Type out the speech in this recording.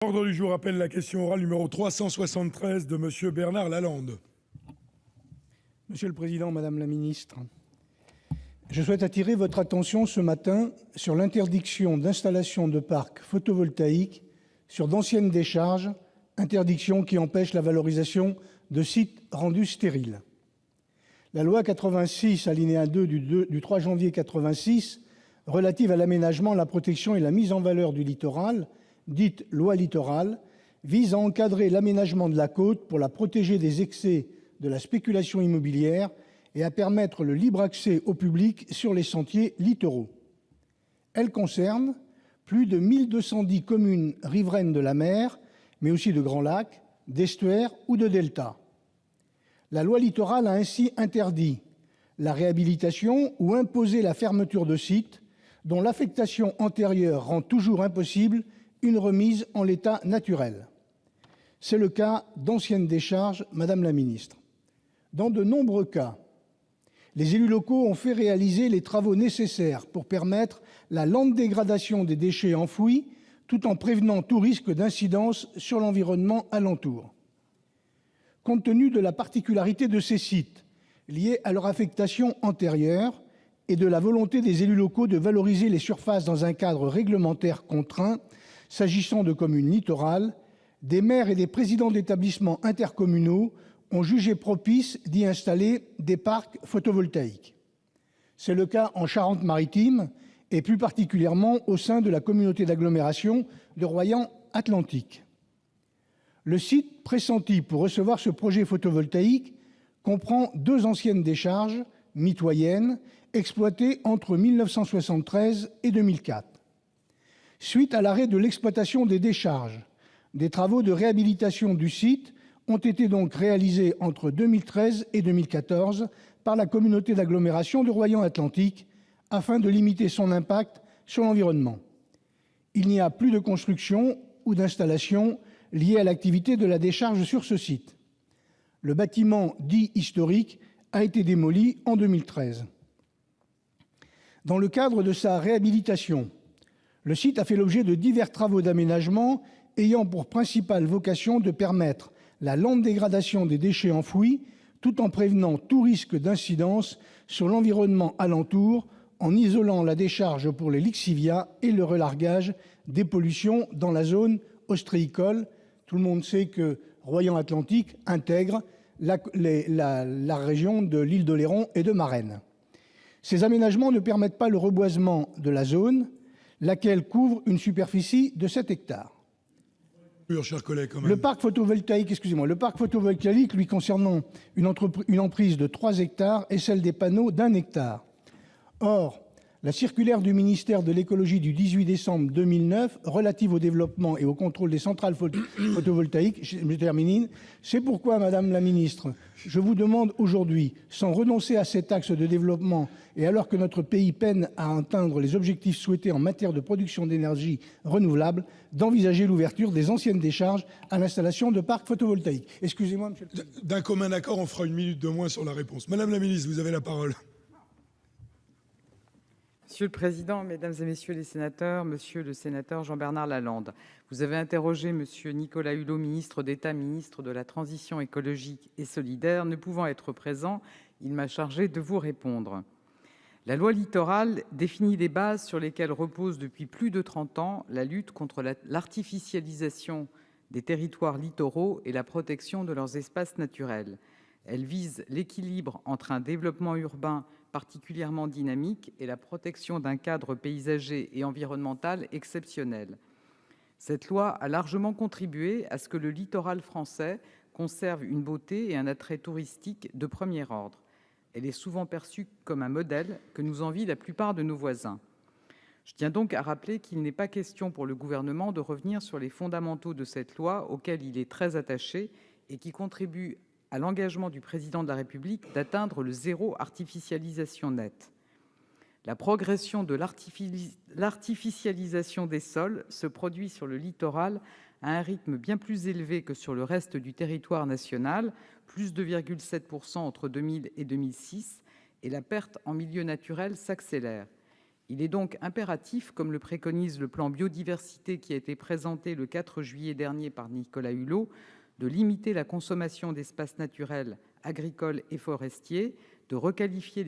L'ordre du jour appelle la question orale numéro 373 de Monsieur Bernard Lalande. Monsieur le Président, Madame la Ministre, je souhaite attirer votre attention ce matin sur l'interdiction d'installation de parcs photovoltaïques sur d'anciennes décharges, interdiction qui empêche la valorisation de sites rendus stériles. La loi 86, alinéa 2 du 3 janvier 86, relative à l'aménagement, la protection et la mise en valeur du littoral, dite loi Littoral, vise à encadrer l'aménagement de la côte pour la protéger des excès de la spéculation immobilière et à permettre le libre accès au public sur les sentiers littoraux. Elle concerne plus de 1210 communes riveraines de la mer, mais aussi de grands lacs, d'estuaires ou de deltas. La loi Littoral a ainsi interdit la réhabilitation ou imposé la fermeture de sites dont l'affectation antérieure rend toujours impossible une remise en l'état naturel. C'est le cas d'anciennes décharges, Madame la Ministre. Dans de nombreux cas, les élus locaux ont fait réaliser les travaux nécessaires pour permettre la lente dégradation des déchets enfouis, tout en prévenant tout risque d'incidence sur l'environnement alentour. Compte tenu de la particularité de ces sites, liée à leur affectation antérieure, et de la volonté des élus locaux de valoriser les surfaces dans un cadre réglementaire contraint, s'agissant de communes littorales, des maires et des présidents d'établissements intercommunaux ont jugé propice d'y installer des parcs photovoltaïques. C'est le cas en Charente-Maritime et plus particulièrement au sein de la communauté d'agglomération de Royan-Atlantique. Le site pressenti pour recevoir ce projet photovoltaïque comprend 2 anciennes décharges mitoyennes exploitées entre 1973 et 2004. Suite à l'arrêt de l'exploitation des décharges, des travaux de réhabilitation du site ont été donc réalisés entre 2013 et 2014 par la communauté d'agglomération de Royan-Atlantique afin de limiter son impact sur l'environnement. Il n'y a plus de construction ou d'installation liée à l'activité de la décharge sur ce site. Le bâtiment dit historique a été démoli en 2013. Dans le cadre de sa réhabilitation, le site a fait l'objet de divers travaux d'aménagement ayant pour principale vocation de permettre la lente dégradation des déchets enfouis tout en prévenant tout risque d'incidence sur l'environnement alentour en isolant la décharge pour les lixiviats et le relargage des pollutions dans la zone ostréicole. Tout le monde sait que Royan-Atlantique intègre la région de l'île d'Oléron et de Marennes. Ces aménagements ne permettent pas le reboisement de la zone, laquelle couvre une superficie de 7 hectares. Le parc photovoltaïque, lui concernant une emprise de 3 hectares et celle des panneaux d'1 hectare. Or, la circulaire du ministère de l'écologie du 18 décembre 2009 relative au développement et au contrôle des centrales photovoltaïques, je termine, c'est pourquoi, Madame la Ministre, je vous demande aujourd'hui, sans renoncer à cet axe de développement et alors que notre pays peine à atteindre les objectifs souhaités en matière de production d'énergie renouvelable, d'envisager l'ouverture des anciennes décharges à l'installation de parcs photovoltaïques. Excusez-moi, Monsieur le Président. D'un commun accord, on fera 1 minute de moins sur la réponse. Madame la Ministre, vous avez la parole. Monsieur le président, mesdames et messieurs les sénateurs, monsieur le sénateur Jean-Bernard Lalande, vous avez interrogé monsieur Nicolas Hulot, ministre d'État, ministre de la Transition écologique et solidaire. Ne pouvant être présent, il m'a chargé de vous répondre. La loi Littoral définit les bases sur lesquelles repose depuis plus de 30 ans la lutte contre l'artificialisation des territoires littoraux et la protection de leurs espaces naturels. Elle vise l'équilibre entre un développement urbain particulièrement dynamique et la protection d'un cadre paysager et environnemental exceptionnel. Cette loi a largement contribué à ce que le littoral français conserve une beauté et un attrait touristique de premier ordre. Elle est souvent perçue comme un modèle que nous envient la plupart de nos voisins. Je tiens donc à rappeler qu'il n'est pas question pour le Gouvernement de revenir sur les fondamentaux de cette loi auxquels il est très attaché et qui contribuent à l'engagement du Président de la République d'atteindre le zéro artificialisation nette. La progression de l'artificialisation des sols se produit sur le littoral à un rythme bien plus élevé que sur le reste du territoire national, plus 2,7% entre 2000 et 2006, et la perte en milieu naturel s'accélère. Il est donc impératif, comme le préconise le plan biodiversité qui a été présenté le 4 juillet dernier par Nicolas Hulot, de limiter la consommation d'espaces naturels, agricoles et forestiers, de requalifier les